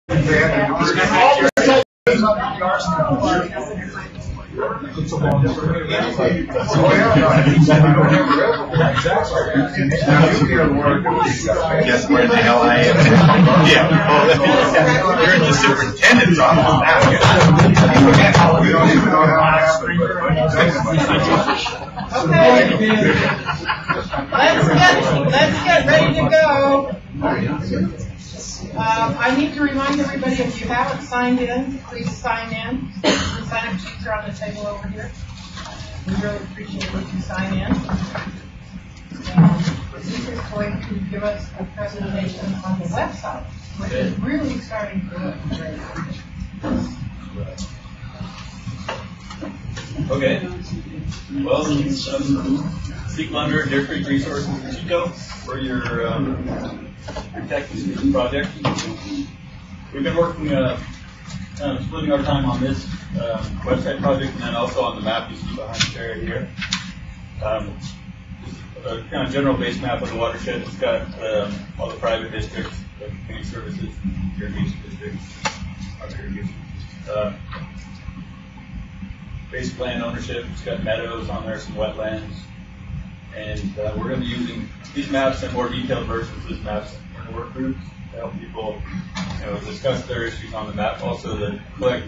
It's a long story. Yes, where the hell I am. Yeah. Oh, you're in the superintendent's office. Okay, let's get ready to go. I need to remind everybody, if you haven't signed in, please sign in. The sign-up sheets are on the table over here. We really appreciate if you sign in. This is going to give us a presentation on the website, which is really starting to look great. Okay. Well, Steve Lunder, Deer Creek Resources in Chico, for your tech solution project. We've been working, splitting our time on this website project and then also on the map you see behind the chair here. Just a kind of general base map of the watershed. It's got all the private districts, the community services, irrigation districts, other irrigation. Basic land ownership. It's got meadows on there, some wetlands, and we're going to be using these maps and more detailed versions of these maps in work groups to help people, discuss their issues on the map. Also, to collect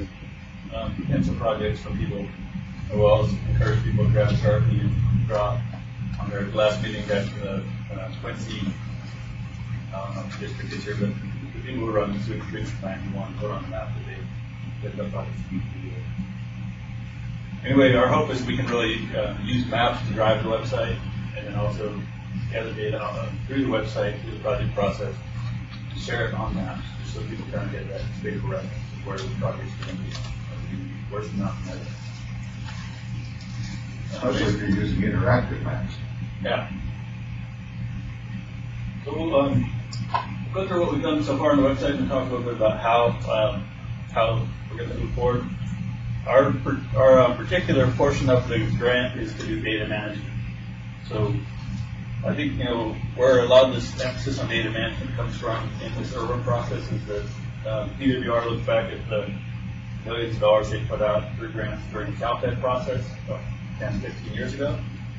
potential projects from people, as well as encourage people to grab a Sharpie and draw. On their last meeting, got the Quincy, I don't know if the district is here, but the people who run the sewage treatment plant who want to put on the map that they picked up on this. Anyway, our hope is we can really use maps to drive the website, and then also gather data through the website, through the project process, to share it on maps, just so people kind of get that visual reference of where the project's going to be, where's the mountain headed. Especially if you're using interactive maps. Yeah. So we'll go through what we've done so far on the website and talk a little bit about how we're going to move forward. Our particular portion of the grant is to do data management. So I think, where a lot of this emphasis on data management comes from in this urban process is that PWR looks back at the millions of dollars they put out through grants during the CalPED process 10, 15 years ago.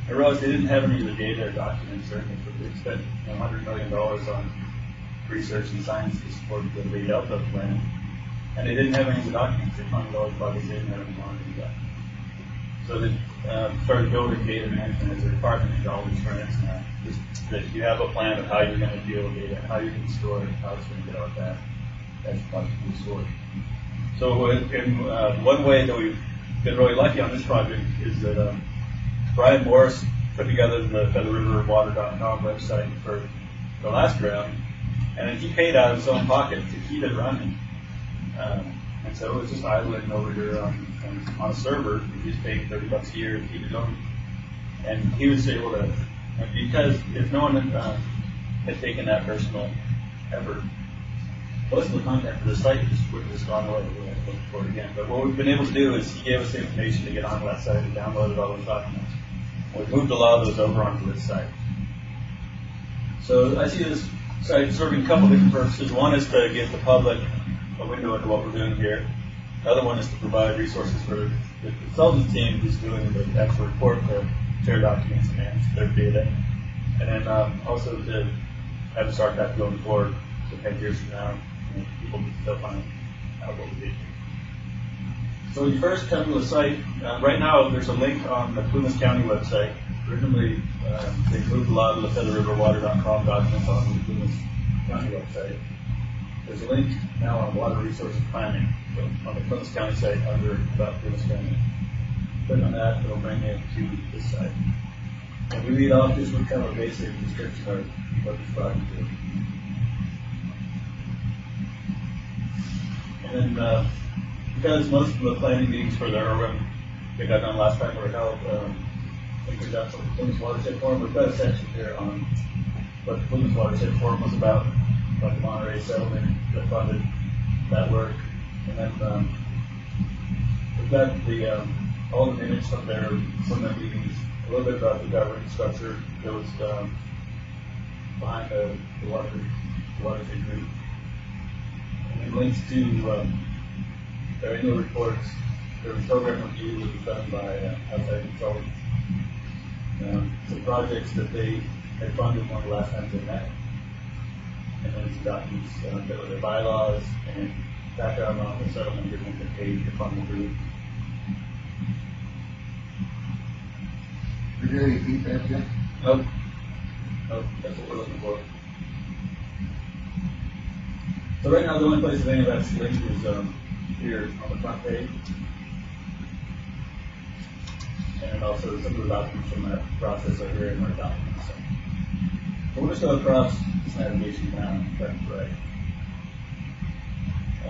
I realized they didn't have any of the data or documents or anything, but they spent $100 million on research and science to support the lead out of the plan. And they didn't have any of the documents. They funded all the projects they didn't have any money to do. So they started building data management as a requirement in all these grants now. Just that you have a plan of how you're going to deal with data, how you're going to store it, how it's going to get out that as possibly stored. So in one way that we've been really lucky on this project is that Brian Morris put together the featherriverwater.com website for the last round, and then he paid out of his own pocket to keep it running. And so it was just idling over here on a server. He was paying $30 a year to keep it going. And he was able to, because if no one had taken that personal effort, most of the content for the site would have just gone away. We had to look for it again. But what we've been able to do is he gave us the information to get onto that site and downloaded all those documents. We've moved a lot of those over onto this site. So I see this site serving a couple different purposes. One is to give the public a window into what we're doing here. The other one is to provide resources for the consultant team who's doing the actual report to share documents and manage their data. And then also to have this archive going forward, so 10 years from now, people can still find out what we did. So when you first come to the site, right now there's a link on the Plumas County website. Originally, they moved a lot of the featherriverwater.com documents on the Plumas County website. There's a link now on water resources planning on the Plumas County site under about Plumas County. Click on that, it'll bring you to this site. And we lead off just with kind of a basic description of what this project is. And then, because most of the planning meetings for the IRWM that got done last time were held, I think we got some Plumas Watershed Forum. We've got a section here on what the Plumas Watershed Forum was about, like the Monterey settlement that funded that work. And then we've got the all the minutes from their meetings, a little bit about the governance structure that was behind the watershed group. And links to their annual reports, their program review that was done by outside consultants, some projects that they had funded one of the last times they met, and then some documents that were their bylaws and background on the settlement agreement that paid to fund the group. Did you get any feedback yet? Nope. Nope, that's what we're looking for. So right now, the only place that any of that's linked is here on the front page. And also some of the documents from that process are here in our documents. So we'll just go across this navigation now, left and right.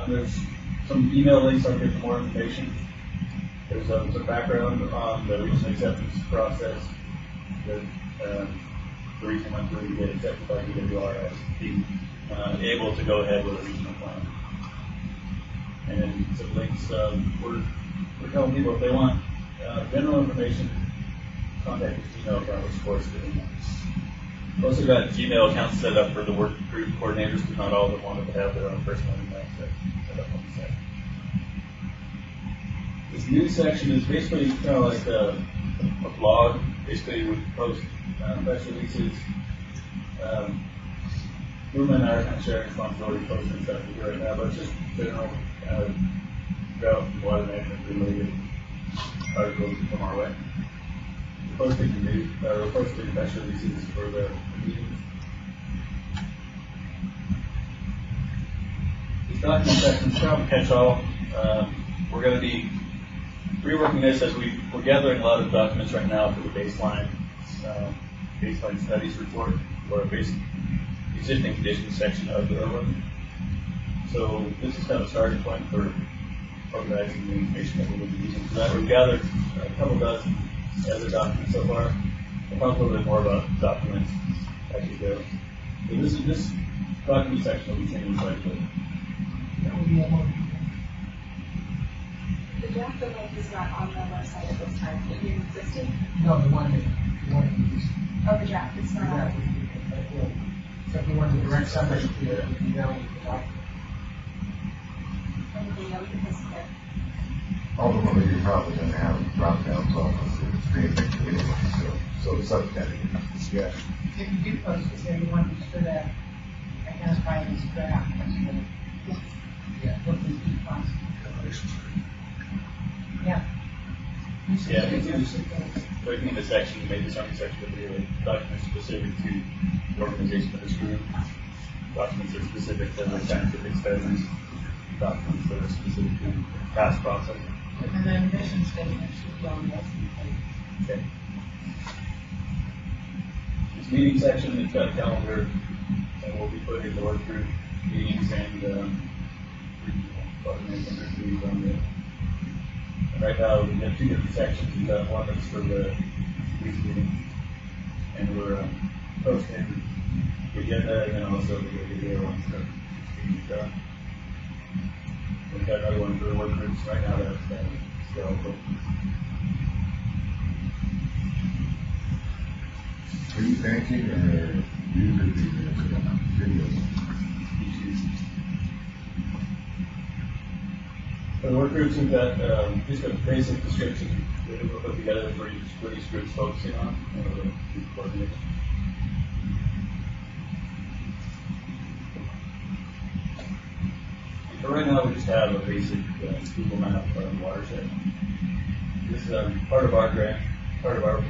There's some email links on here for more information. There's some background on the regional acceptance process, the reason went through to get accepted by IRWM, being able to go ahead with a regional plan. And then some links, we're telling people if they want general information, contact the Gmail account, which of course is doing that. We've also got Gmail accounts set up for the work group coordinators, because not all of them wanted to have their own personal email set up on the site. This news section is basically kind of like a blog. Basically, we post press releases. Ruben and I are kind of sharing responsibility posting stuff we do right now, but it's just general drought and water management related articles that come our way. We're posting press releases for the meetings. This document section is kind of a catch-all. We're going to be reworking this as we're gathering a lot of documents right now for the baseline studies report, or a basic existing conditions section of the IRWM. So this is kind of a starting point for organizing the information that we're going to be using for that. We've gathered a couple dozen other documents so far. We'll talk a little bit more about documents as we go. So this document section will be changing quite a bit. The draft of link is not on the website at this time. It is existing? No, the one you used. Oh, the draft is not on. So if you want to direct somebody to the email, you can talk. Anything else you can submit? Ultimately, you're probably going to have drop downs off of the screen anyway, so it's up to that. Yeah. If you do post it, then you want to be sure that identify it as draft. Yeah. What the response. Yeah. Yeah, I think just breaking the section, maybe some section would be like documents specific to the organization of this group, documents that are specific to the scientific studies, documents that are specific to past process. And then mission statement should be on the page. Okay. This meeting section, it's got a calendar, and we'll be putting the work group meetings and meetings on there. Right now, we have two different sections. We've got one that's for the week meeting, and we're posting the agenda, and then also the video ones that meeting's done. We've got another one for the work groups right now that's still open. Are you banking or user videos? For the work groups, we've got just a basic description that we'll put together for each group's focusing on, and coordinate. So right now, we just have a basic Google map of the watershed. This is part of our grant, part of our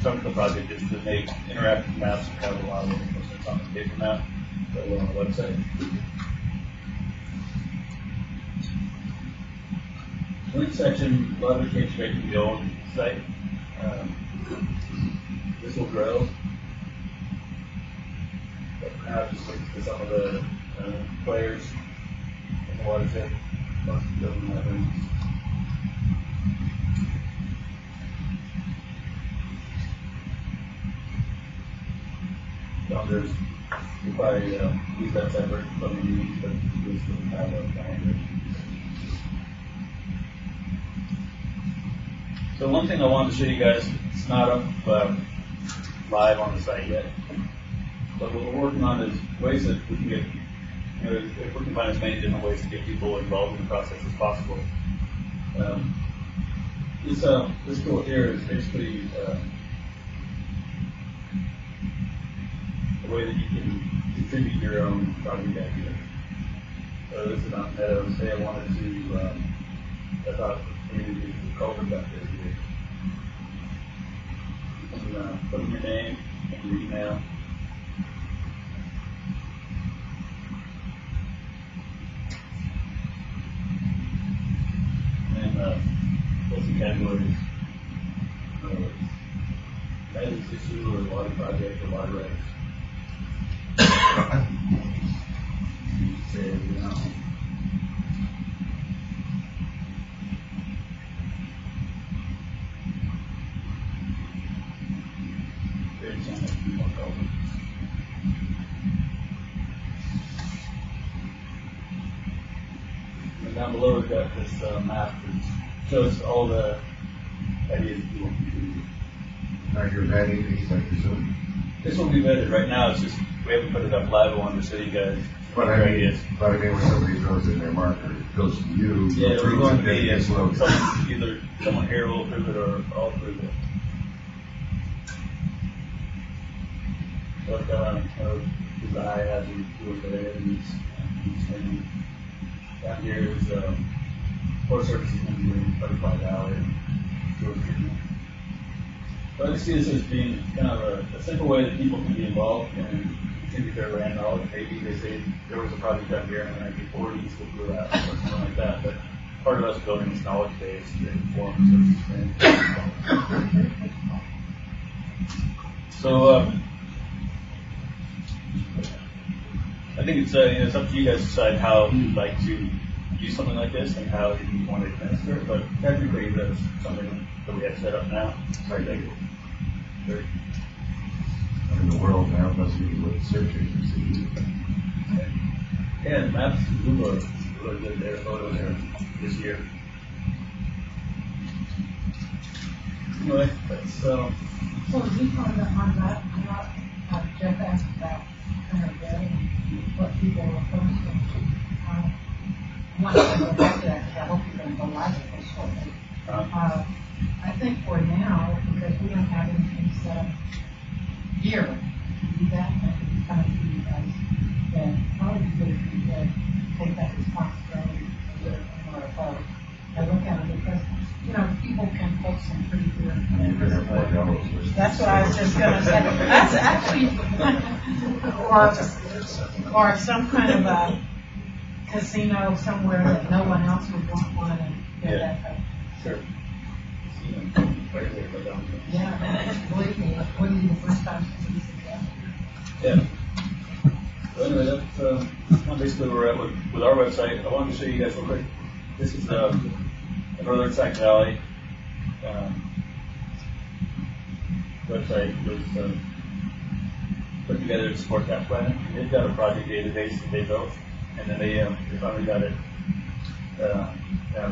chunk of the project is to make interactive maps and have a lot of information on the paper map that will on the website. Link section, a lot of it came straight from the old site. This will grow. But for now, just look to some of the players in the watershed. Most of them have links. Founders, we probably use that separate from the meetings, but we still have a calendar. So one thing I wanted to show you guys, it's not up live on the site yet, but what we're working on is ways that we can get you know, if we can find as many different ways to get people involved in the process as possible. This tool here is basically a way that you can contribute your own project idea. So this is on Meadows. Say I wanted to, I thought maybe we could culvert back there here. And, put in your name and your email. And what's the categories? Guidance issue or water project or water rights. Say, you know. Very chance to be more covered. And down below we've got this map that shows all the ideas that people can do. Now you're vetting these, I presume. This will be vetted. Right now, it's just, we haven't put it up live on so you guys. But I mean, when somebody throws in their marker, it goes to you. Yeah, we're going to be, it's loaded. either someone here will approve it or I'll approve it. But, the I have to do it today, and down here is, Forest Service is going to be doing Butterfly Valley. But I see this as being kind of a simple way that people can be involved and contribute their land knowledge. Maybe they say there was a project down here in the 1940s that blew out or something like that. But part of us building this knowledge base to inform services. So I think it's up to you guys to decide how you'd like to use something like this and how you want to administer it. But technically, that's something that we have set up now. Right, thank you. I mean, the world now must be what search agencies use. Yeah, the maps Google are really good. Their photos here this year. Anyway, that's So you comment on that, Jeff asked about kind of vetting what people are posting. One thing to go back to that, because I hope you're going to go live with this shortly. I think for now, because we don't have anything set up here to do that, I think it's coming to you guys, then probably good if you could take that responsibility a little more above. I look at it because, you know, people can post some pretty good. That's what I was just going to say. That's actually, or some kind of a casino somewhere that no one else would want to get that. sure. Right there, but down there. Yeah, believe me, it wouldn't be the first time somebody said that. Yeah. So anyway, that's basically where we're at with our website. I wanted to show you guys real quick. This is the Northern Sac Valley website was put together to support that plan. They've got a project database that they built, and then they finally got it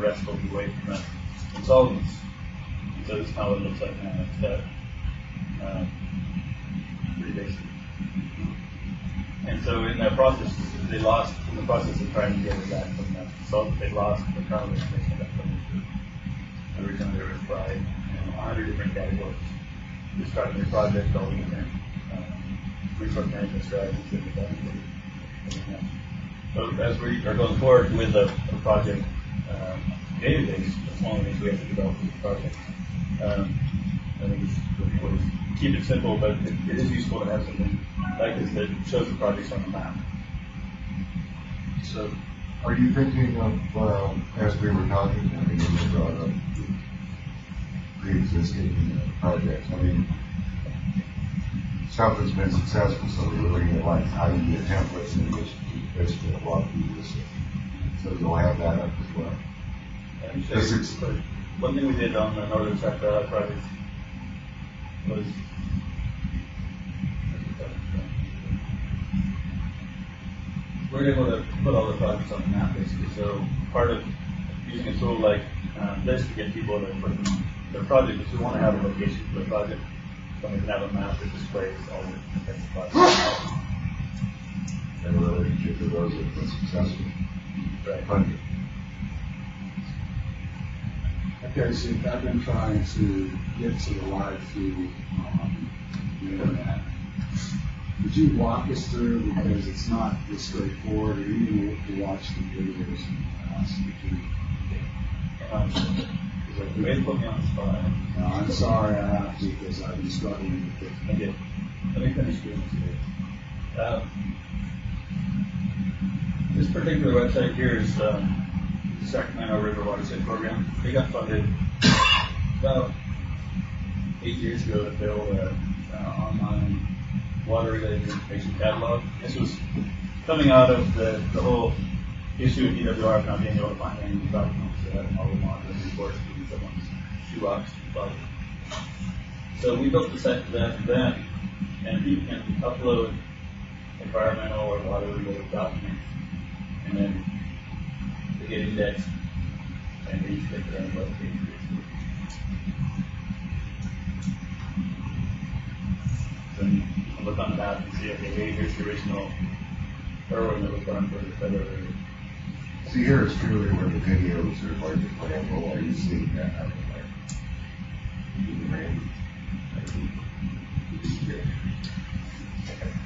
restful away from the consultants. So this is how it looks like now. It's pretty basic. And so in that process, in the process of trying to get it back from that consultant, they lost the kind of information that from the originally they were by 100 different categories. Describing their project, all the different resource management strategies that they've done. So as we are going forward with a project database, that's one of the things we have to develop with the project. I think it's really important to keep it simple, but it is useful to have something like this that shows the projects on the map. So, are you thinking of, as we were talking, I mean, you brought up pre-existing projects. I mean, stuff that's been successful, so we're looking at like how you get templates and just basically walk through this. So you'll have that up as well. One thing we did on the Northern Sac Valley project was we're able to put all the projects on the map basically. So part of using a tool like this to get people to put their project is we want to have a location for the project. So we can have a map that displays all the projects. and a relationship with those that have been successful. Right. Funded. Okay, so I've been trying to get to the live feed on the internet. Would you walk us through, because it's not this straightforward, or even to watch the videos in the past? You may put me on the spot. No, I'm sorry I have to, because I've been struggling with it. Okay, let me finish doing this. This particular website here is the Sacramento River Watershed Program. They got funded about 8 years ago to build an online water-related information catalog. This was coming out of the whole issue of IRWM not being able to find any documents that had all the monitoring reports in someone's shoebox. So we built the site for that for them, and people can upload environmental or water-related documents, and then they get indexed, and they each get their own web page. Then you can look on the map and see, okay, hey, here's the original railroad that was done for the federal railroad. See, here is truly where the videos are like example while you see that.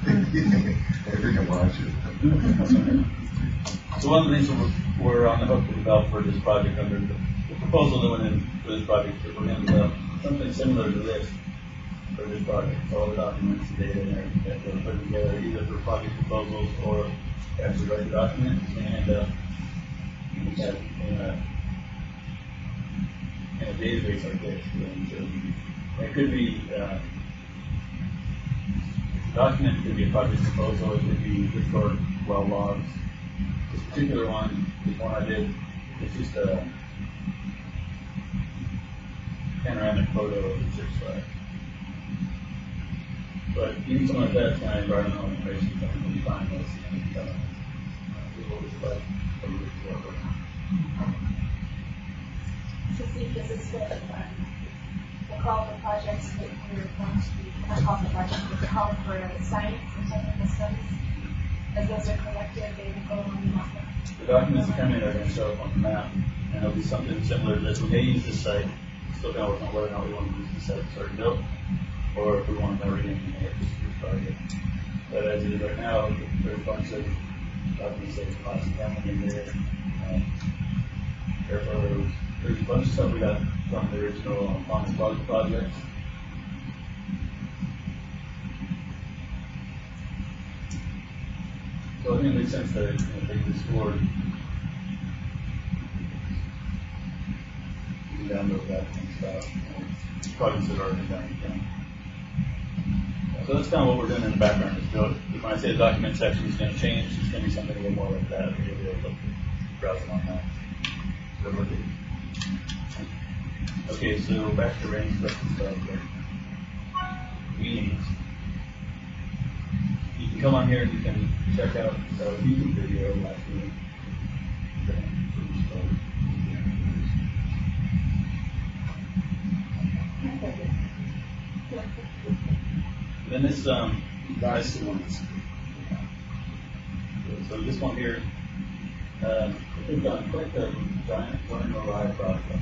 I think I'm watching. So one of the things that we're on the hook to develop for this project under the proposal that went in for this project, that we're going to develop something similar to this for this project. All the documents, the data, and everything that we're putting together, either for project proposals or actually write the documents and have in a database like this. And so it could be a document, it could be a project proposal, it could be historic well logs. This particular one, this one I did, it's just a panoramic photo of the chip site. But even something like that, it's kind of environmental information, when you find this, and it's a little bit So Steve, this is what the call for projects that we're going to be, not call for projects, but the call for science and technical studies. As those are collected, they will go on the map. The documents that come in are going to show up on the map, and it'll be something similar to this. We may use this site, still going to work on whether or not we want to use this site that's already built, or if we want to already engineer this project. But as it is right now, there's a bunch of documents that are classic coming in there. Therefore, there's a bunch of stuff we got from the original Common Plaza project. So I think it makes sense to take this forward. You can download that and stuff. Projects that are already done. So that's kind of what we're doing in the background. Is build. When I say the document section is going to change, it's going to be something a little more like that. You'll be able to browse on that. Okay, so back to range stuff. Meetings. You can come on here and you can check out the YouTube video last week. Then this That's the one that's. so this one here, we've done quite the giant running live project.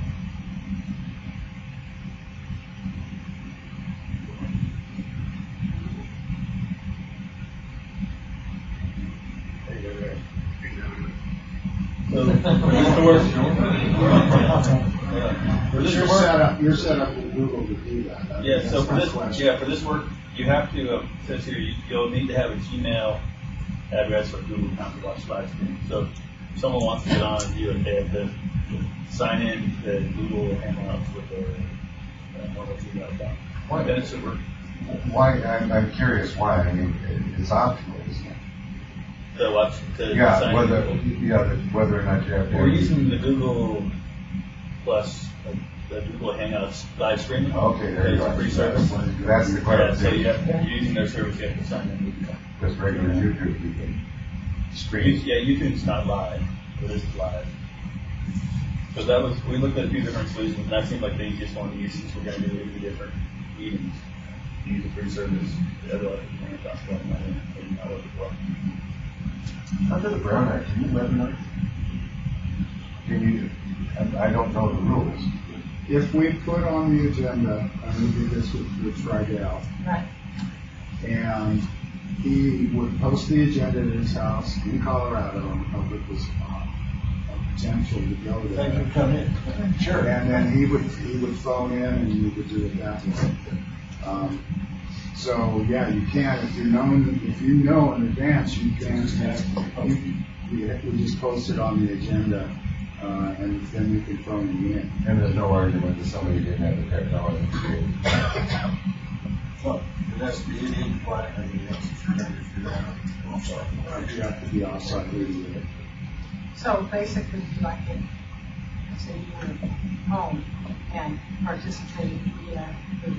There you go, there. So for this to work, for this to work, You're set up with Google to do that. yeah. So That's for my this, question. for this work, you have to. It says here you'll need to have a Gmail address or Google account to watch live stream. So if someone wants to get on and view it, they have to sign in to Google Hangouts with their normal Gmail account. Why? Then it should work. Why? I'm curious why. I mean, it's optional, isn't it? To watch, to Yeah, sign whether, in. whether or not you have to. We're using the Google Plus, the Google Hangouts live streaming. Okay, there you It's a go. free service. That's the Yeah, so clarification. you're using their service, you have to sign in. Because regular YouTube, you can stream. Yeah, YouTube's not live, but this is live. So that was, we looked at a few different solutions, and that seemed like the easiest one to use since we're going to do 80 different meetings. Use a free service, otherwise we're going to talk about money, maybe not work as well. Under the Brown Act, can you webinar? Can you, I don't know the rules. If we put on the agenda, and we did this with Friday, Right. and he would post the agenda at his house in Colorado, and the public was a potential to go Thank you, there. come in. Sure. And then he would phone in, and you would do it that way. So yeah, you can if you know in advance, you can. We just post it on the agenda, and then you can phone you in. And there's no argument that somebody didn't have the technology to do it. Well, it has to be in quiet, I mean, I'm sorry. You have to be outside with it. So basically, like, say you were home and participating via the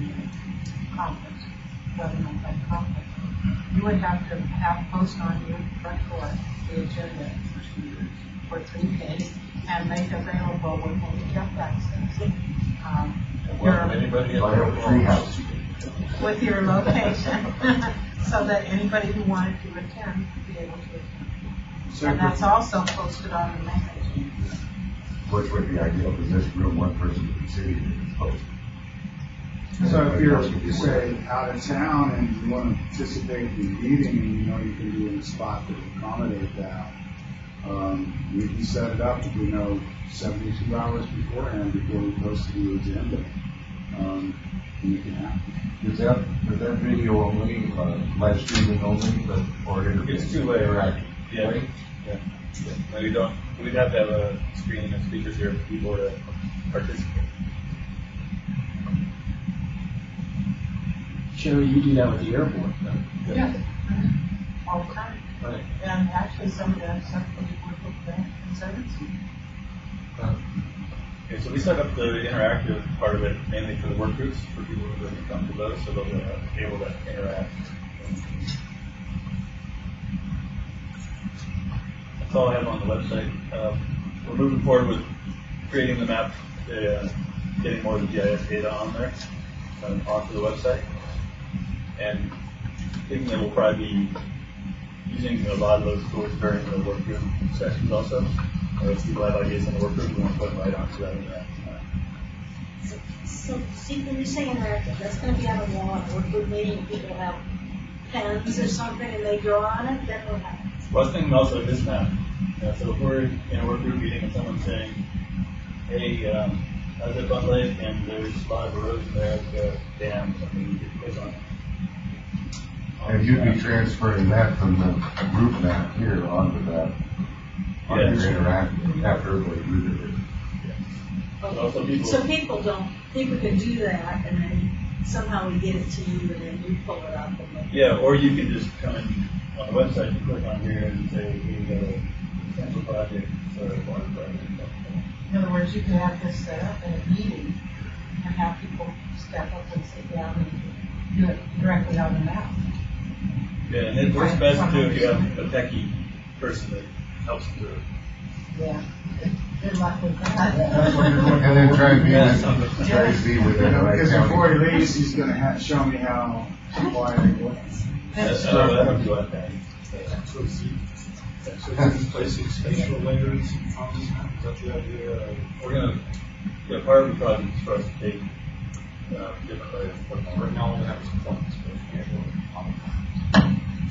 conference, webinar type conference, you would have to have post on your front door the agenda for 3 days and make available with handicapped access. Well, anybody I have a tree house. With your location, so that anybody who wanted to attend would be able to attend. And that's also posted on the message. Which would be ideal, because this room, one person in the city is posted. So if you're, say, out of town and you want to participate in the meeting and you know you can be in a spot that will accommodate that, we can set it up, 72 hours beforehand before we post the agenda. And you can have it. Is that video only, live streaming only, but, or It's two-way. interactive? Yeah. Yeah. No, you don't, we'd have to have a screen and speakers here for people to participate. Sherry, you do that with the airport, though. Yeah. All the time. Right. And actually, some of that stuff we work with grant concerns. Okay, so we set up the interactive part of it mainly for the work groups, for people who are come to those, so they'll be able to interact. That's all I have on the website. We're moving forward with creating the map, getting more of the GIS data on there, onto the website. And thinking that we'll probably be using a lot of those tools during the work group sessions also. If people have ideas in the work group, we want to put them right onto that. So, see, when you say interactive, that's gonna be on a wall, or we're meeting, people have pens or something, and they draw on it, then what happens? Well, I was thinking also of this map. So if we're in a work group meeting and someone's saying, hey, I was at Bun Lake and there's a lot of erosion there, like a dam, something you could click on. And you'd be transferring that from the group map here onto that, on your interactive, after everybody read it. But also people, So people can do that, and then somehow we get it to you, and then you pull it up and then. yeah, or you can just come in on the website and click on here and say, hey, we got a potential project or a water project. In other words, you can have this set up in a meeting and have people step up and sit down and do it directly on the map. Yeah, and it works best too if you have a techie person that helps do it. Yeah. Good luck with that. And then try and be within the right Because before he county. leaves, he's gonna show me how to apply it. That's how that do it. So just placing spatial layers on this map, is that the idea? We're gonna, part of the project is for us to take different layers. Right now, we have some points, but we can't really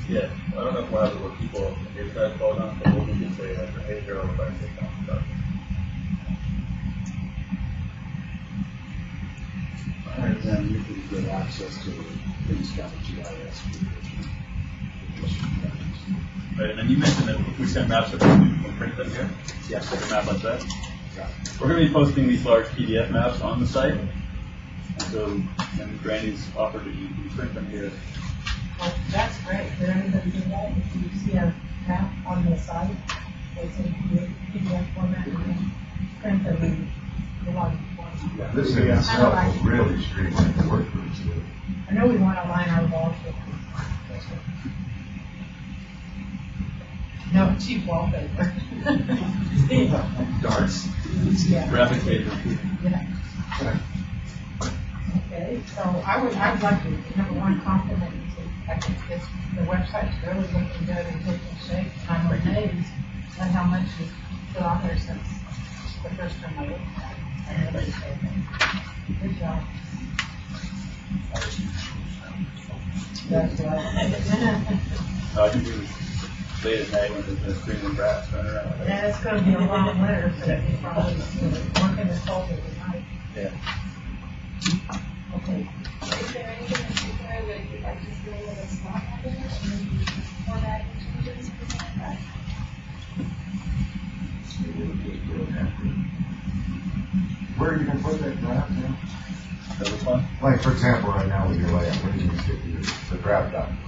Yeah, I don't know if we'll have it where people, if that falls on, but we'll just say that, hey, here, I'll try to take down stuff. And then you can get access to things got the GIS. Right, and then you mentioned that if we send maps, that we can print them here. Yes. Like a map like that. We're going to be posting these large PDF maps on the site. And so, and Randy's offered that you can print them here. Well, that's great. Did anybody do that? If you see a map on the site, it's in PDF format, you can print them in a lot of forms. This in itself will really streamline the work groups. I know we want to line our walls with no cheap wallpaper. Darts. Yeah. Graphic paper. Yeah. Okay, so I'd like to, number one, compliment you I think the website's really looking good and taking shape. I'm amazed at how much you've put on there since the first time I looked at it. I really say that. Good job. That's right. I can do late at night when there's been screaming rats running around. Yeah, it's gonna be a long winter, so you probably working as cold as tonight. Yeah. Okay. Is there anything in particular that you'd like to see with a small habit, or maybe formatting changes, or something like that? Where are you gonna put that draft in? That was fun. Like, for example, right now with your layout, where do you gonna stick the draft document?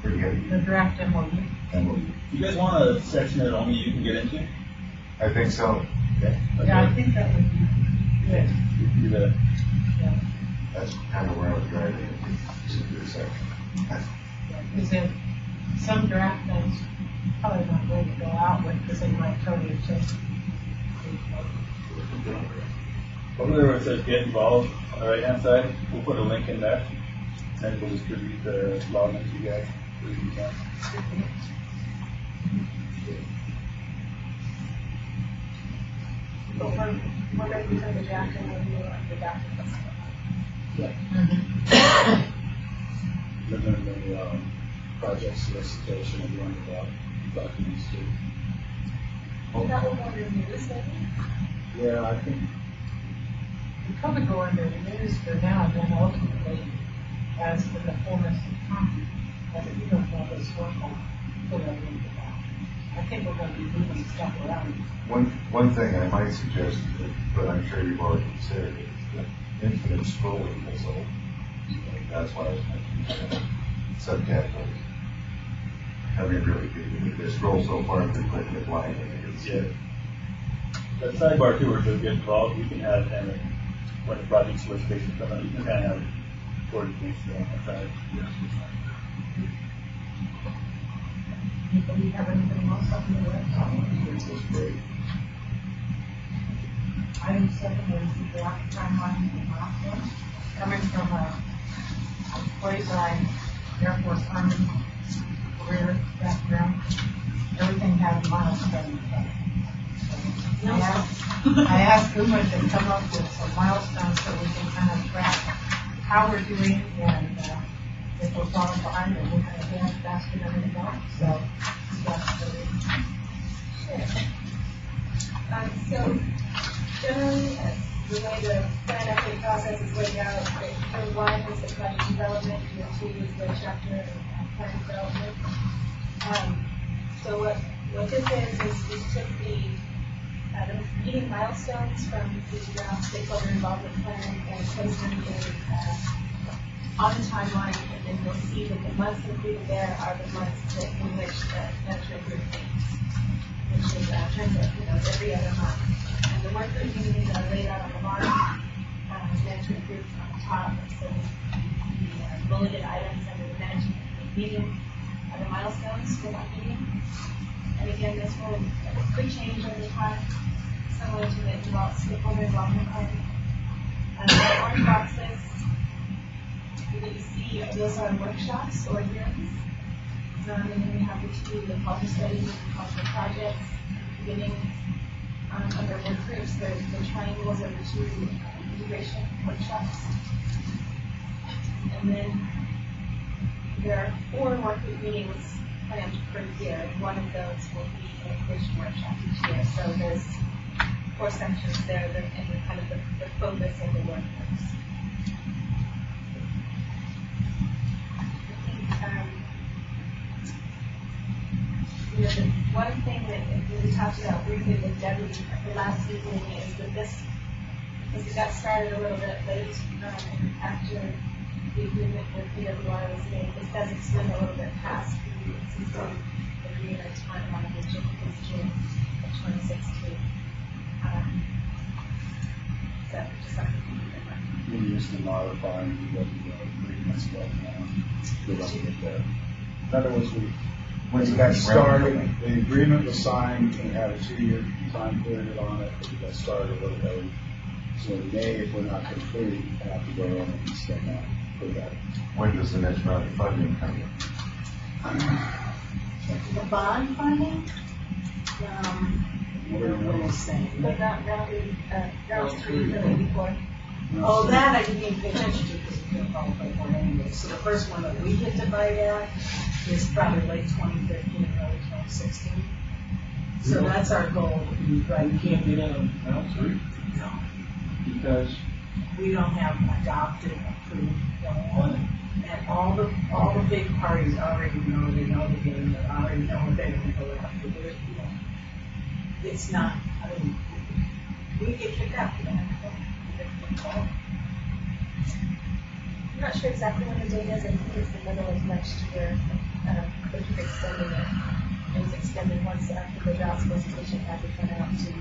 Where do you The get draft MOU. it? You guys want a section that only you can get into? I think so. Okay. Yeah, I think that would be good. You bet. Yeah. That's kind of where I was driving to this section. Is it some draft things probably not going to go out with because they might totally change. Over there where it says get involved on the right hand side, we'll put a link in there. And we'll distribute the login to you guys. So you can. But we're ready to the draft and review the draft. And then the project solicitation of one of the documents too. That will go under news, maybe? Yeah, I think, You probably go under news for now, and then ultimately, as for the fullness of time, as you don't know this work on, put it into that. I think we're gonna be moving stuff around. One thing I might suggest, but I'm sure you've already considered, is the infinite scrolling result. That's why I was mentioning subcategories. I mean, really, if they scroll so far, if they click the line, and they can see it. That sidebar too, where it says get involved, you can have kind of, when the project solicitation comes out, you can kind of have recorded things on that side. Do you have anything else on the website? It was great. Item 7 is the block timeline and milestones. Coming from a quasi Air Force Army career background, everything has milestones. I asked Uma to come up with some milestones so we can kind of track how we're doing and if we're falling behind or moving ahead faster than anything else. So that's the So generally, the way the plan update process is laid out, year 1 is the project development, year 2 is the chapter plan development. So what this is we took the meeting milestones from the draft stakeholder involvement plan and placed them on the timeline, and then you'll see that the months included there are the months in which the management group meets, which is every other month. And the work communities are laid out on the bottom, management groups on the top, so the bulleted items under the management meeting are the milestones for that meeting. And again, this will could change over time, similar to the stakeholder involvement plan. The orange boxes that you see, those are workshops or hearings. And then we have the 2 the culture studies and culture projects, beginning under work groups, the triangles are the 2 integration workshops. And then there are 4 work group meetings planned per year, and one of those will be an integration workshop each year. So there's 4 sections there that and kind of the focus of the work groups. The one thing that we talked about briefly with Debbie at the last meeting is that this, because it got started a little bit late after the agreement with IRWM was made, this does extend a little bit past the existing agreement timeline, which is June of 2016. So just something to keep in mind. we used to modify the agreements, but we don't get there. In other words, when we got started, the agreement was signed and had a 2-year time period on it, but we got started a little late. So in May, if we're not complete, we have to go in and extend that. for that. When does the next round of funding come in? The bond funding, What is saying? But not rounded, round three, the way before. oh, that I didn't even pay attention to because it's been qualify for it anyway. So the first one that we get to bite at is probably late 2015, early 2016. So that's our goal, right? You can't get in on round three No, because we don't have adopted, approved, one. And all the big parties already know, they know the game, they already know what they're going to go after. It's not, I mean, we get kicked out. We don't have to go. We get kicked out. I'm not sure exactly when the date is, I think it's the middle of next year, they keep extending it. It was extended once after the drought solicitation package went out to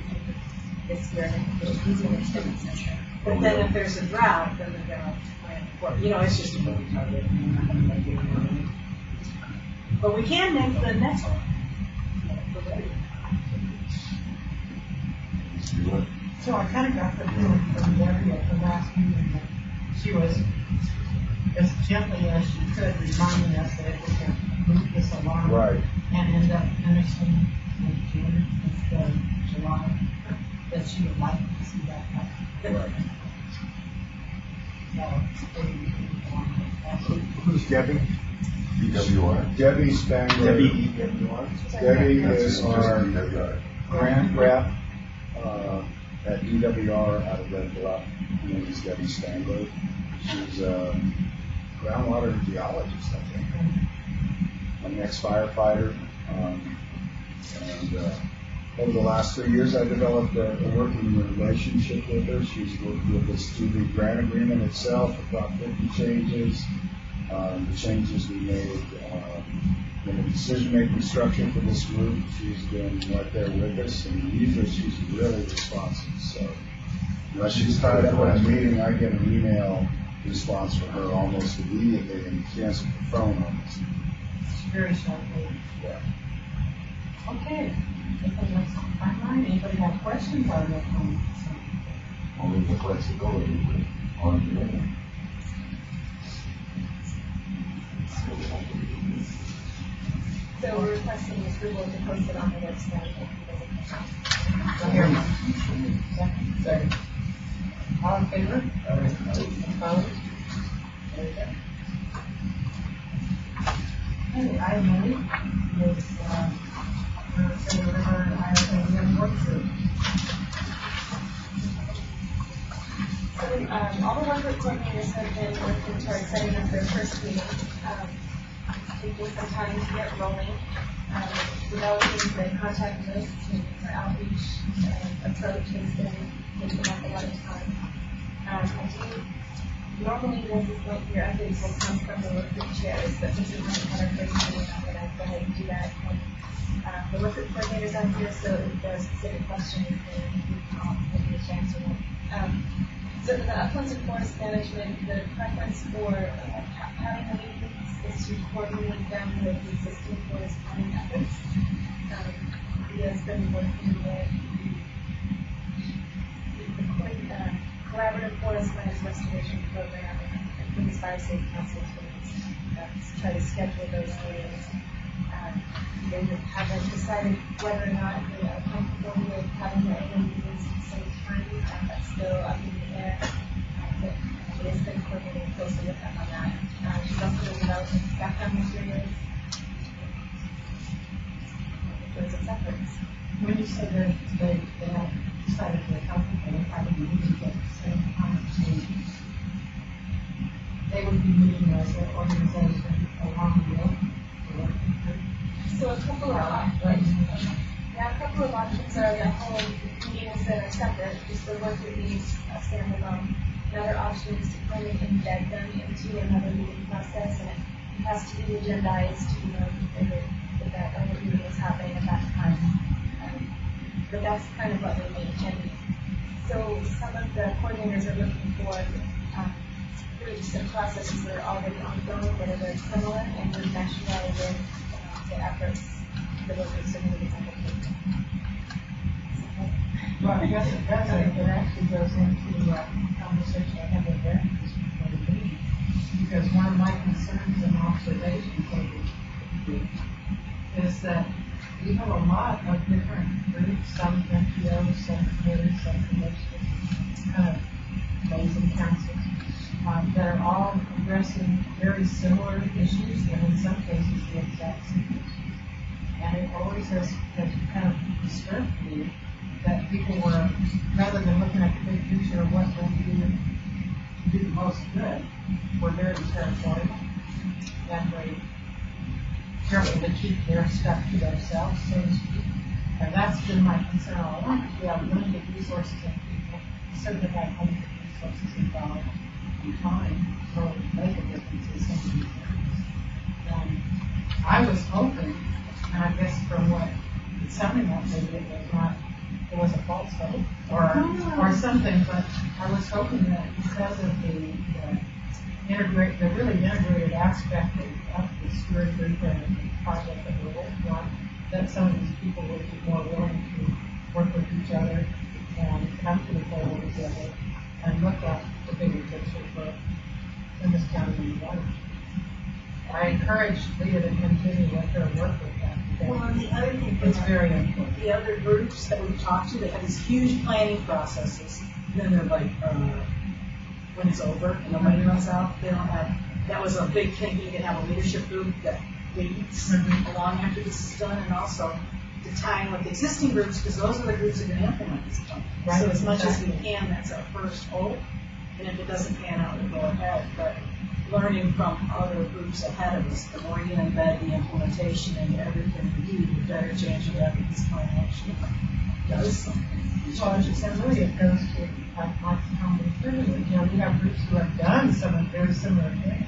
this year, and I think it's been extended since then. But then if there's a drought, then they're gonna plan for, you know, it's just a moving target. And we're not gonna make it money. But we can make the next one. So I kind of got the feeling from Debbie at the last meeting that she was, as gently as she could, reminding us that if we can move this along. Right. And end up finishing in June instead of July, that she would like to see that happen. Right. So, Who's Debbie? DWR? Debbie Spangler. Debbie is our grant rep at DWR out of Red Bluff. Her name is Debbie Spangler. She's a groundwater geologist, I think. I'm an ex-firefighter. Over the last 3 years, I developed a working relationship with her. She's worked with us through the grant agreement itself, about 50 changes. The changes we made in the decision-making structure for this group, she's been right there with us, and usually she's really responsive. So, unless she's tied up at a meeting, I get an email response from her almost immediately, and she answers the phone on us. very shortly. Yeah. Okay. Anything else on the timeline? Anybody have questions on that? Only the flexibility on the end. So we're requesting approval to post it on the website. So here. Second. All in favor? Opposed? There you go. Okay, item 8 is, River IRWM work group. So, all the work group coordinators have been working towards setting up their first meeting. Taking some time to get rolling, developing the contact list for outreach approach has been taking up a lot of time. I do normally this is what your updates will come from the work group chairs, but since it wasn't kind of first meeting, I'm going to go ahead and do that. The work group coordinators on here, so if there are specific questions, then we'll get a chance to them. So for the uplands and forest management, the preference for having the meetings is to coordinate them with the existing forest planning efforts. He has been working with the collaborative forest lands restoration program and these fire safe council meetings to try to schedule those meetings. They haven't decided whether or not they are comfortable with having their own meetings at the same time. That's still up in the air. But he has been coordinating closely with them on that. She's also been developing background materials. Those acceptance. When you say that they have decided they're comfortable with having meetings at the same time, they would be meeting as an organization along the way. So a couple of options. Yeah, a couple of options are the whole meetings that are separate, just the work that needs a standalone. Another option is to kind of embed them into another meeting process, and it has to be agendized, that other meeting is happening at that time. But that's kind of what we made agenda. So some of the coordinators are looking for really just some processes that are already ongoing that are very similar and would mesh well with the efforts the workers are going to be undertaking. Well, I guess it does, it actually goes into the conversation I had with Eric before the meeting. because one of my concerns and observations of the group is that we have a lot of different groups, some NGOs, some committees, some commissions, kind of amazing councils, that are all addressing very similar issues, and in some cases the exact same issues. And it always has kind of disturbed me that people were, rather than looking at the big picture of what they do the most good, were very territorial, and very careful to keep their stuff to themselves, so to speak. And that's been my concern all along. We have limited resources and people, certainly have limited resources involved and time to make a difference in some of these areas. And I was hoping, and I guess from what it sounded like, maybe it was a false hope or something, but I was hoping that because of the really integrated aspect of the spirit group and the project that we're working on, that some of these people would be more willing to work with each other and come to the table together and look at the bigger picture for in this county and the world. I encourage Leah to continue with her work with that. Well, and the other thing, it's very important. The other groups that we talked to, they have these huge planning processes, and then they're like, when it's over and the money runs out, they don't have, that was a big thing, you can have a leadership group that leads along after this is done, and also to tie in with the existing groups, because those are the groups that are going to implement this stuff. Right, so as much exactly. as we can, that's our first hope, and if it doesn't pan out, we go ahead, but learning from other groups ahead of us, the more you embed the implementation into everything we do, the better chance you have that this plan actually does something. Well, and really it goes to like Mike's comment earlier. You know, we have groups who have done some very similar things,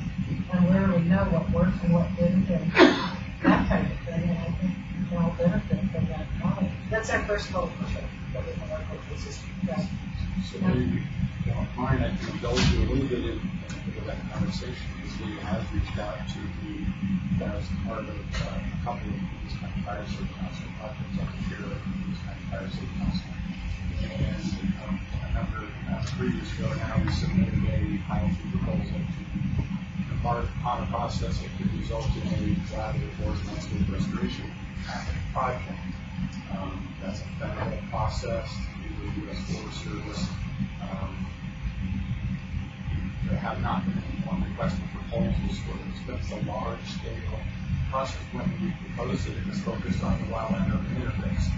and we really know what worked and what didn't, and that kind of thing. And I think we can all benefit from that knowledge. That's our first hope for sure, that we can work with the system. Yeah. So maybe, mine, I can indulge you a little bit in that conversation, because Leah has reached out to me as part of a couple of these kind of fire city council projects on the chair of these kind of fire city council. And I remember 3 years ago now, we submitted a policy proposal to embark on a process that could result in a collaborative forest landscape restoration project. That's a federal process through the U.S. Forest Service. There have not been any formal requests for proposals for this, but it's a large-scale process. When we proposed it, it was focused on the wildland urban interface.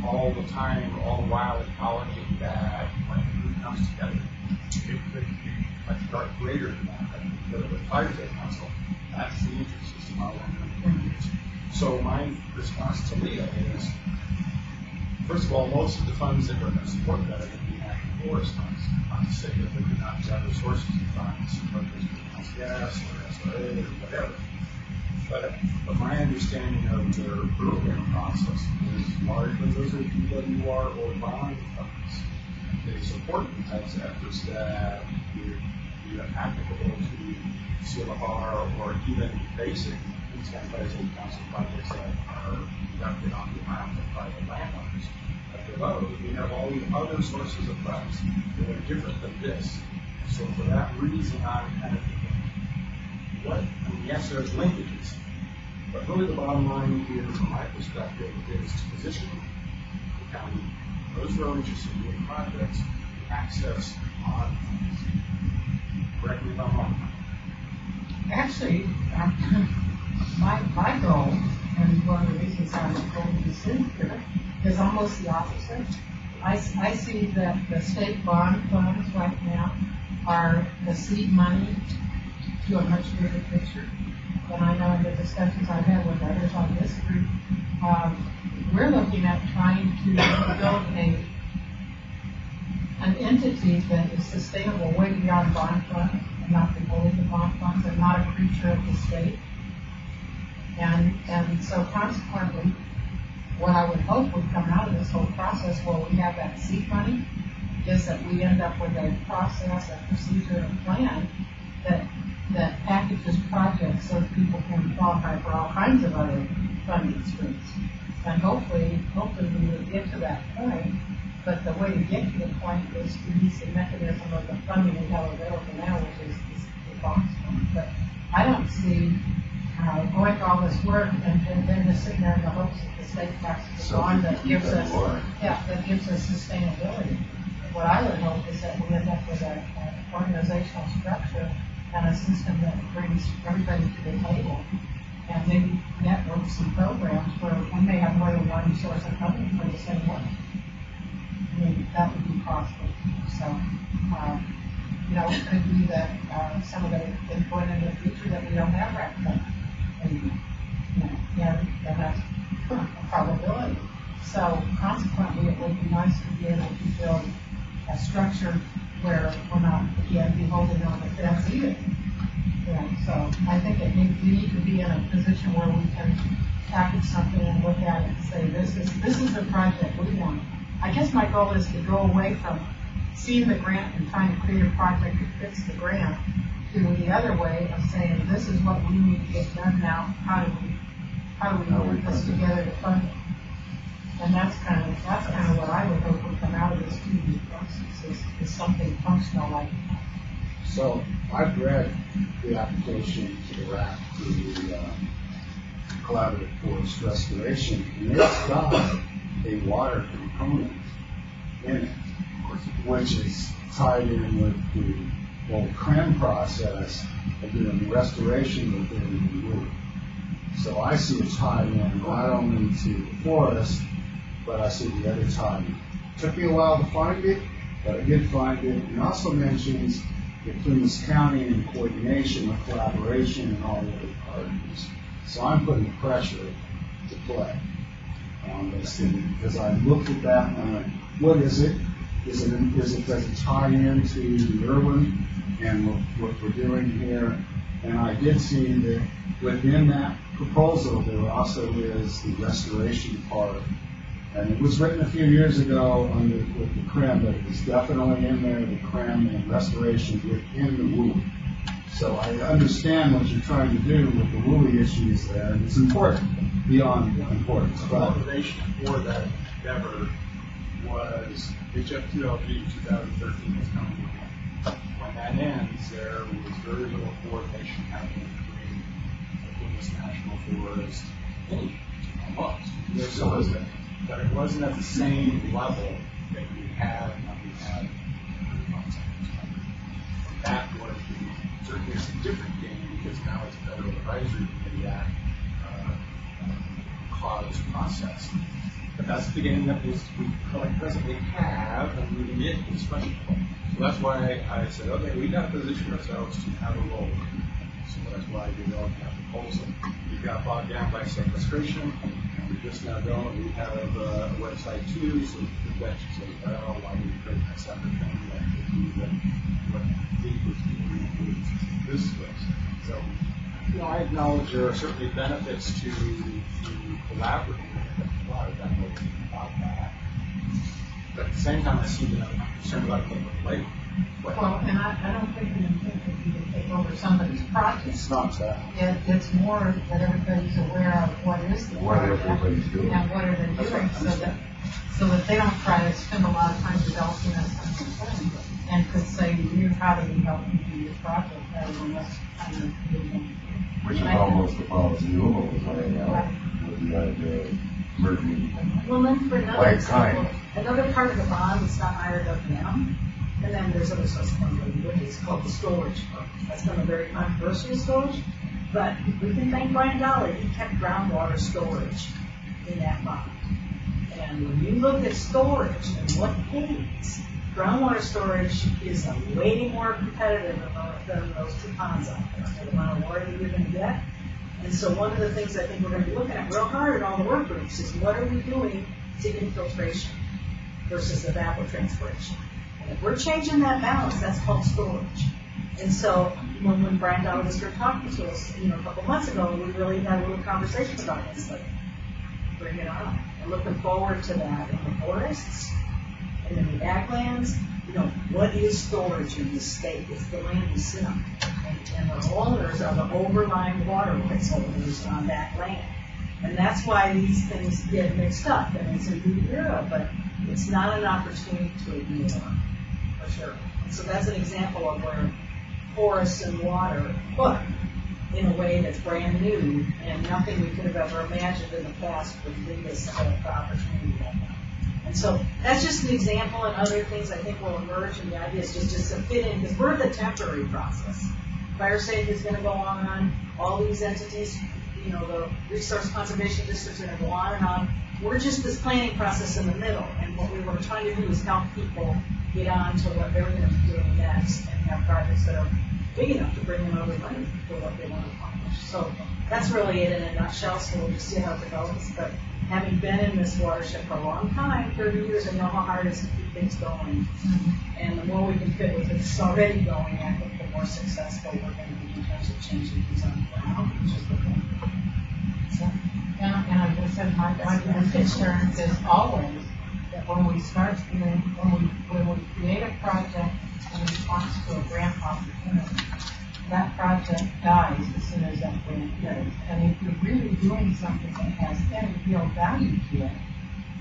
All the time, all the while acknowledging that when the group comes together, it could be much greater than that. But the fire state council, that's the interest of wildland urban interface. So my response to Leah is, first of all, most of the funds that are going to support that are going to be natural forest funds. Not to say that there could not be other sources of funds, whether it's greenhouse gas or SRA or whatever. But my understanding of their program process is largely those are PWR or bond funds. They support the types of efforts that are applicable to CLFR or even basic incentivizing council projects that are conducted on behalf of private landowners. But for those, we have all the other sources of funds that are different than this. So for that reason, I'm kind of thinking, yes, there's linkages, but really the bottom line here, from my perspective, is to position the county, those who are interested in doing projects, to access bond funds. Correct me if I'm wrong. Actually, my goal, and one of the reasons I'm going to sit here, is almost the opposite. I see that the state bond funds right now are the seed money to a much bigger picture. And I know in the discussions I've had with others on this group, we're looking at trying to build an entity that is sustainable way beyond bond funds, and not beholden to bond funds, and not a creature of the state. And so consequently, what I would hope would come out of this whole process where we have that seed money is that we end up with a process, a procedure, and a plan that packages projects so that people can qualify for all kinds of other funding streams. And hopefully we will get to that point, but the way to get to the point is to use the mechanism of the funding we have available now, which is responsible. But I don't see, going to all this work and then just sitting there in the hopes that the state passes a bond that gives us, that gives us sustainability. What I would hope is that we end up with an organizational structure and a system that brings everybody to the table, and maybe networks and programs where we may have more than one source of funding for the same work. I mean, that would be possible. So, it could be that some of the input in the future that we don't have wrapped up. And that's a probability. So consequently, it would be nice to be able to build a structure where we're not, again, beholden on the fence either. So I think we need to be in a position where we can package something and look at it and say, this is the project we want. I guess my goal is to go away from seeing the grant and trying to create a project that fits the grant to the other way of saying, this is what we need to get done now. How do we put this together to fund it? And that's kind of what I would hope would come out of this 2-year process is something functional like that. So I've read the application to the RAP to the Collaborative Forest Restoration, and it's got a water component in it, which is tied in with the whole CREM process of doing restoration within the wood. So I see a tie in not only to the forest, but I see the other tie in. Took me a while to find it, but I did find it. It also mentions the Plymouth County in coordination with collaboration and all the other partners. So I'm putting pressure to play on this thing because I looked at that and I went, what is it? Does it tie into the urban and what we're doing here? And I did see that within that proposal there also is the restoration part. And it was written a few years ago with the CREM, but it was definitely in there, the CREM and restoration within the WUI. So I understand what you're trying to do with the WUI issues there, and it's important, beyond importance. The motivation for that endeavor was HF2LG 2013 was coming to an end. When that ends, there was very little coordination happening between the Plymouth National Forest and almost. There still is that. But it wasn't at the same level that we had that was certainly it's a different game because now it's a Federal Advisory Committee Act clause process. But that's the game that we presently have, and moving it is special. So that's why I said, okay, we got to position ourselves to have a role. So that's why I developed that proposal. We got bogged down by sequestration. We're just now going, we have a website too, so the bench says, well, why do we create that separate thing that could do what deep was doing with this website? So, I acknowledge there are certainly benefits to collaborating about that. But at the same time, I see that I'm concerned about the labor. Well, and I don't think the intent would be to take over somebody's project. It's not that. It's more that everybody's aware of what is the project and what are they doing so that they don't try to spend a lot of time developing that kind of thing and could say to you, how do we help you do your project rather than us kind of doing it. Which is almost the policy Google was laying out with the idea of merging. Well, then for another example, another part of the bond is not IRWM. And then there's other sorts of funding, which is called the storage fund. That's been a very controversial storage, but we can thank Brian Dolly. He kept groundwater storage in that bond. And when you look at storage and what pays, groundwater storage is way more competitive than those two ponds out there, for the amount of water that you're going to get. And so one of the things I think we're going to be looking at real hard in all the work groups is what are we doing to infiltration versus evapotranspiration. And if we're changing that balance, that's called storage. And so when Brian Dollar was here talking to us, a couple months ago, we really had a little conversation about it. It's like, bring it on. I'm looking forward to that in the forests and in the ag lands. What is storage in this state? It's the land we sit on. And the owners are the overlying water rights holders on that land. And that's why these things get mixed up. And it's a new era, but it's not an opportunity to ignore, for sure. And so that's an example of where forests and water, but in a way that's brand new and nothing we could have ever imagined in the past would lead us to the opportunity right now. And so that's just an example, and other things I think will emerge, and the idea is just to fit in, because we're the temporary process. Fire safety is going to go on, all these entities, you know, the resource conservation districts are going to go on and on. We're just this planning process in the middle, and what we were trying to do is help people get on to what they're going to be doing next and have projects that are big enough to bring them over money for what they want to accomplish. So that's really it in a nutshell, so we'll just see how it develops. But having been in this watershed for a long time, 30 years, I know how hard it is to keep things going. And the more we can fit with it's already going, I think the more successful we're going to be in terms of changing things on the ground, which is the point. So, And like I said, my concern is always that when we start doing, when we create a project in response to a grant opportunity, that project dies as soon as that grant goes. And if you're really doing something that has any real value to it,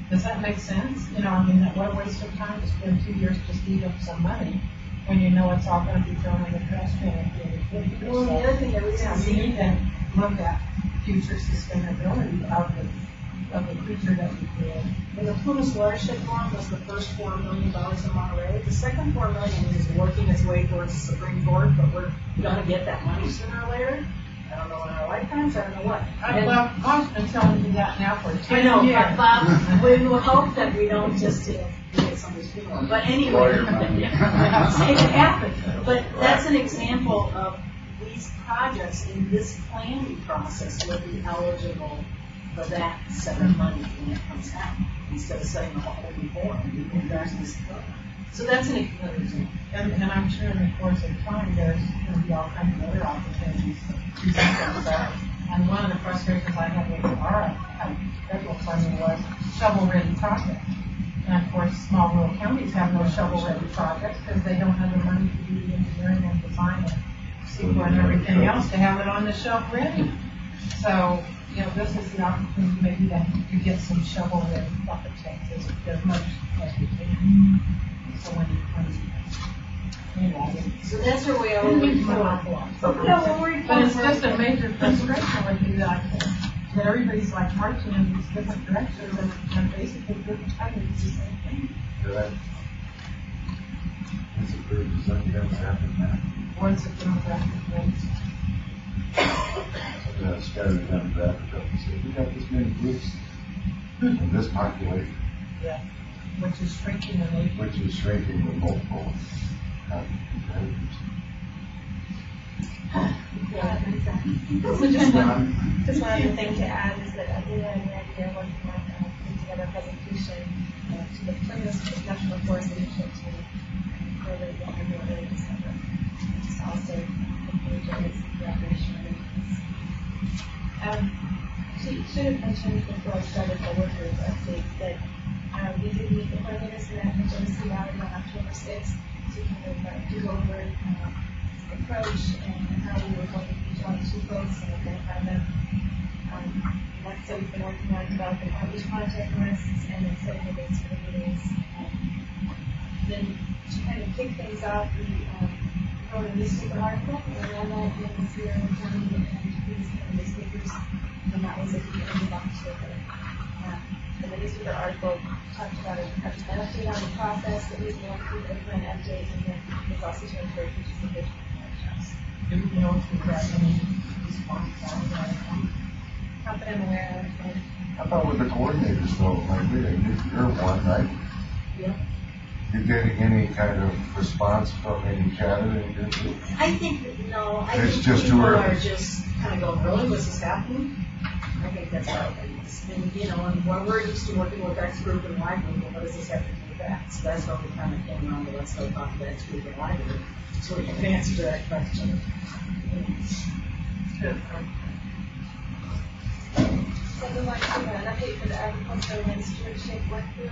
does that make sense? You know, I mean, what a waste of time to spend 2 years just to eat up some money when you know it's all going to be thrown in the trash can at the end of the year. well, the other thing that we We need to look at future sustainability of the creature that we create. And the Plumas Watershed Forum was the first $4 million in Monterey. The second $4 million is working its way towards the Supreme Court, but we're going to get that money sooner or later. I don't know in our lifetimes, I don't know what. Well, Bob's been telling me that now for 10 I know, years. but Bob, we will hope that we don't just get somebody's funeral. But anyway, it can happen. But that's an example of these projects in this planning process will be eligible for that set of money when it comes out, instead of setting the whole before and there's this program. So that's another example. And I'm sure in the course of time, there's going to be all kinds of other opportunities to present themselves. And one of the frustrations I had with our federal funding was shovel-ready projects. And of course, small rural counties have no shovel-ready projects because they don't have the money to do the engineering and design and CEQA and everything else to have it on the shelf ready. So, you know, this is the opportunity maybe that you get some shovel-ready bucket tanks as much as we can. So anyway, So that's where we are moving forward. but it's just a major frustration with you that everybody's like marching in these different directions and basically different timings the same thing. It's approved, is that going to happen now? Once it comes back to things. Scattered demographic up and say, we got this many groups in this population, Yeah. Which is shrinking the nation. which is shrinking with multiple competitors. Yeah, exactly. So just one other thing to add is that Adina and Randy are working on putting together a presentation to the Plymouth National Forest Leadership Team further the annual area December. It's also encourages recreation arrangements. She should have mentioned before I started the work group update that we did meet the coordinators for that Genesee Valley on October 6th to kind of do over approach and how we were going to join two folks and identify them. Like I said, we've been working on developing outreach contact lists and then setting the dates for the meetings. Then to kind of kick things off, we wrote a newspaper article and ran that in Sierra County and these kind of newspapers, and that was at the end of October. And the newspaper article talked about an update on the process that was going through the plan update, and then was also to encourage participation in workshops. Do you know if we've got any response on that? Not that I'm aware of, but How about with the coordinators though, like you're one, right? Yeah. You getting any kind of response from any chatter in your group? I think that, no, I It's think just too people early. are just kind of going, really, was this happening? I think that's how it is. And, you know, and we're used to working with X group and Y group, and what does this have to do with that? So that's why we kind of came around to let's go talk to X group and Y group, so we can answer that question. So we want to give an update for the agricultural and stewardship work group.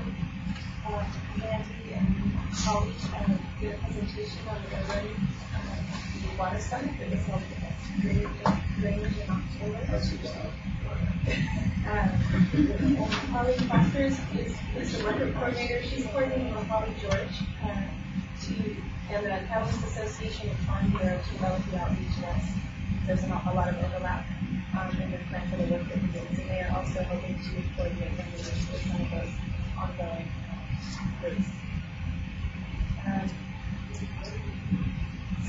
Nancy and Holly did a presentation on the already the water summit that was held at Range in October. And Holly Foster is the work group coordinator. She's coordinating with Holly George to And the Counties Association of Farm Bureau to develop the outreach list. There's a lot of overlap in the plan for the work that we're doing, and they are also hoping to coordinate the meetings with some of those ongoing groups.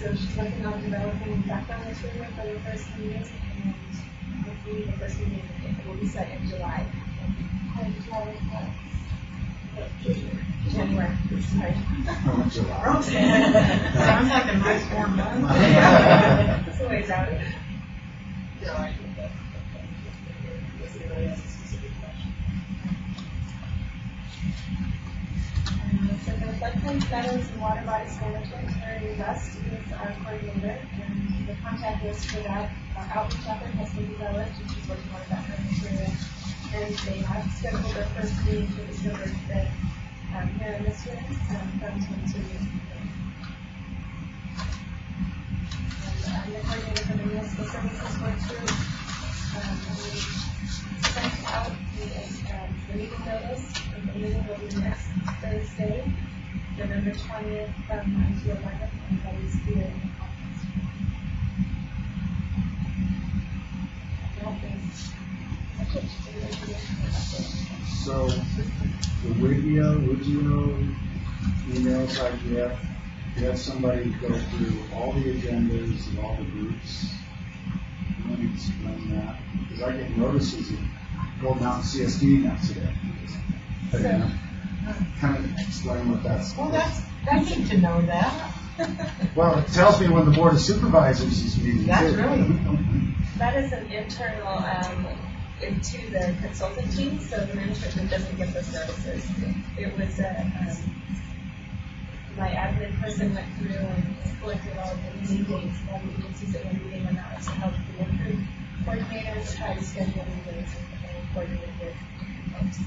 So she's working on developing background material for the first meeting, and hopefully the first meeting will be set in July. January. Sorry. Sounds like a nice warm month. It's a ways out. So the floodplains, meadows, and water bodies management, Terry West is our coordinator, and the contact list for that outreach effort has been developed, and she's working on background material. And they have scheduled their first meeting for December 5th here in this room from 10 to 2. And I'm the coordinator for the municipal services work group. We sent out the meeting notice, and the meeting will be next Thursday, November 20th from 9 to 11, and that is here in the conference room. So, the Wigio emails IGF, you have somebody go through all the agendas and all the groups. You want to explain that? Because I get notices of Gold Mountain CSD now today. Kind of explain what that's. Well, I need to know that. Well, it tells me when the Board of Supervisors is meeting. That's too. really. That is an internal into the consultant team, so the management group doesn't get those notices. It was my admin person went through and collected all of the meeting dates, all the agencies that were meeting, and that was to help the work group coordinators try to schedule meetings and coordinate with folks.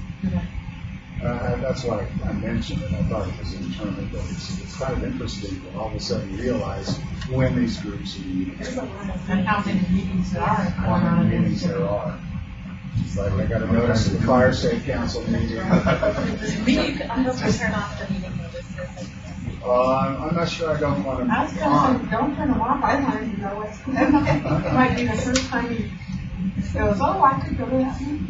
That's why I mentioned it. I thought it was internal, but it's kind of interesting to all of a sudden realize when these groups are meeting. There's a lot of And how many meetings there are. How many meetings there are. It's like I got a notice of the Fire Safe Council meeting. I hope you turn off the meeting notices. I'm not sure I don't want them I was going to say, on. don't turn them off. I wanted to know what's going on. It might be the first time he goes, oh, I could go to that meeting.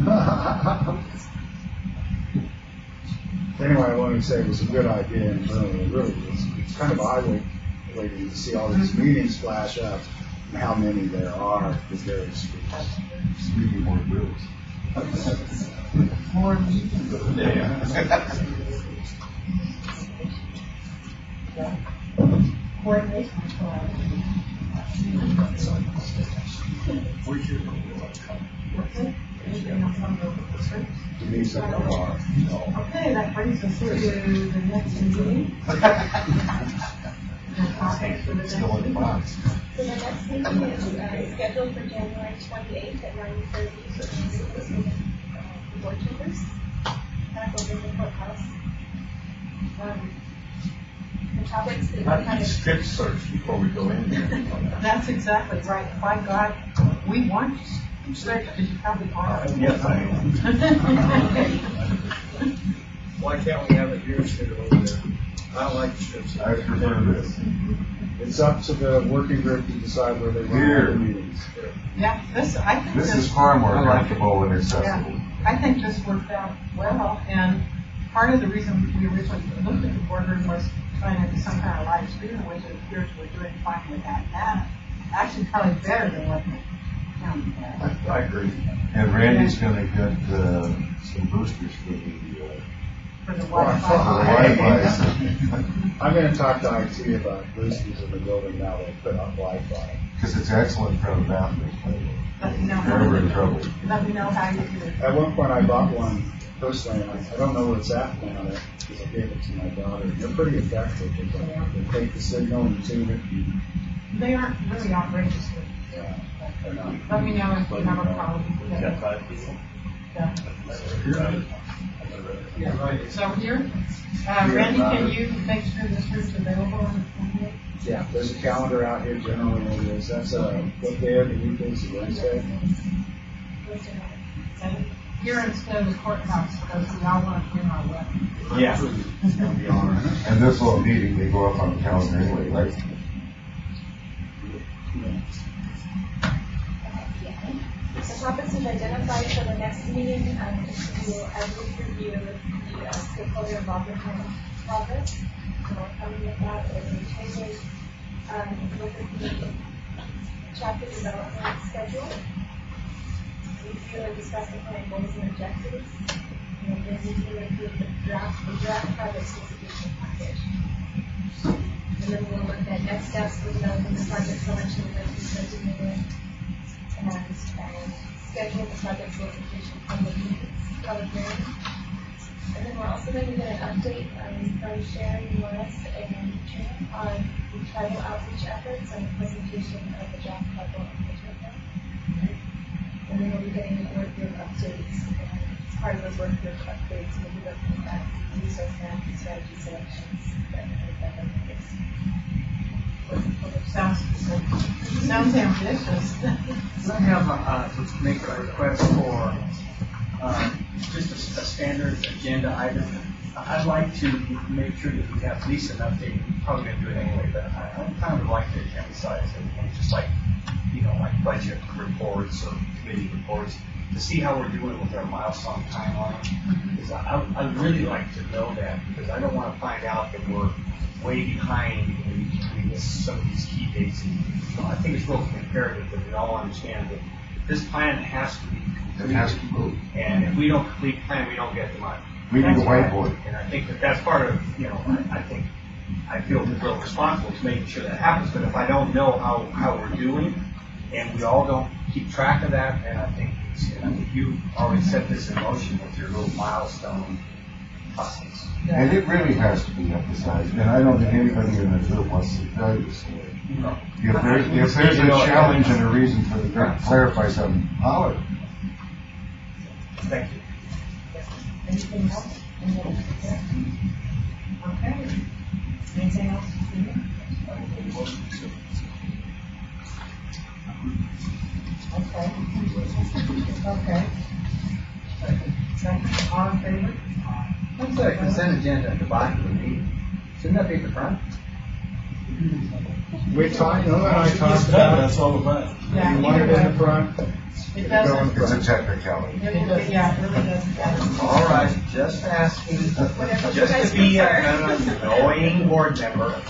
Anyway, I wanted to say it was a good idea internally. It really is. It's kind of eye-waiting to see all these meetings flash up and how many there are with various groups. Maybe more groups. More meetings. Coordination. We should. Denise and Lamar. Okay, that brings us to the next meeting. Still in the box. So the next meeting is scheduled for January 28th at 9:30 for the board members. Back over in the courthouse. The topics that we How do you have. strip search before we go in there? That's exactly right. By God, we want to search because you probably are. Yes, I am. Why can't we have it here instead of over there? I don't like the strips. I prefer this. It's up to the working group to decide where they want Here. the meetings. Yeah, I think This is far more comfortable and accessible. I think this worked out well, and part of the reason we originally looked at the boardroom was trying to do some kind of live stream, which it appears we're doing fine with that now. Actually, probably better than what the county had. I agree. And Randy's gonna get some boosters for the For the Wi-Fi. Wi-Fi. I'm going to talk to IT about boosters in the building now that put on Wi-Fi. Because it's excellent for the bathroom. Let me know If you're ever in how, trouble. let me know how you do it. At one point, I bought one personally, and I don't know where it's at now because I gave it to my daughter. They're pretty effective. They take the signal and tune it. And, They aren't really outrageous. yeah, they're not. Let me know if you have a problem. We got 5 people. Yeah. Yeah, right. So here, Randy, can you make sure this is available on the 28th? Yeah, there's a calendar out here generally. It is. That's what day of the week is? Wednesday. here instead of the courthouse, because we all want to bring our weapons. Yeah. It's gonna be all right. And this will immediately go up on the calendar anyway, right? The topics we've identified for the next meeting, we'll review the stakeholder involvement progress. So coming with that is a changes, look at the chapter development schedule, review and discuss the plan goals and objectives, and then review and approve the draft project specification package. And then we'll look at next steps for developing the project selection that we designated, and schedule the project solicitation public hearing. And then we're also going to get an update from Sharon Morris and Trina on the tribal outreach efforts and the presentation of the draft tribal engagement plan. And then we'll be getting the work group updates. And as part of those work group updates, we'll be looking at resource management strategy selections that Sounds ambitious. I have to make a request for just a standard agenda item. I'd like to make sure that we have at least an update. We're probably going to do it anyway, but I kind of would like to emphasize it, and just like, like budget reports or committee reports, to see how we're doing with our milestone timeline. Because I'd really like to know that, because I don't want to find out that we're way behind and we miss some of these key dates. And, I think it's real imperative that we all understand that this plan has to be It has to move. and if we don't complete the plan, we don't get the money. We need a whiteboard. And I think that's part of, I feel real responsible to making sure that happens. But if I don't know how we're doing, and we all don't keep track of that, and I think you already set this in motion with your little milestone process. And it really has to be emphasized, and I don't think anybody in the group wants to tell you so. If there's a challenge and a reason for the group to clarify something, holler. Thank you. Anything else? Any other suggestions? Okay. Anything else? Okay. Okay. Second. All in favor? What's the consent agenda at the back of the meeting? Shouldn't that be at the front? We talked, no, I talked about, That's all about. you want it in the front? It doesn't. It's a technicality. Yeah, it really doesn't matter. All right, just asking, just to be an annoying board member.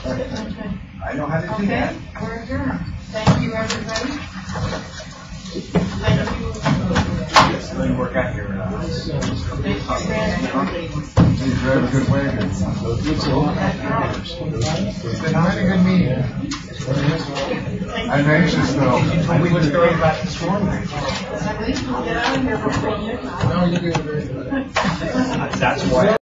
I know how to do Okay, that. we're adjourned. Thank you, everybody. Thank you. Let me work out here. Thank you, Brandon. You drive a good wagon. It's been a good meeting. I'm anxious though. We were going back to storm. At least we'll get out of here before midnight. No, you're doing very good. That's why.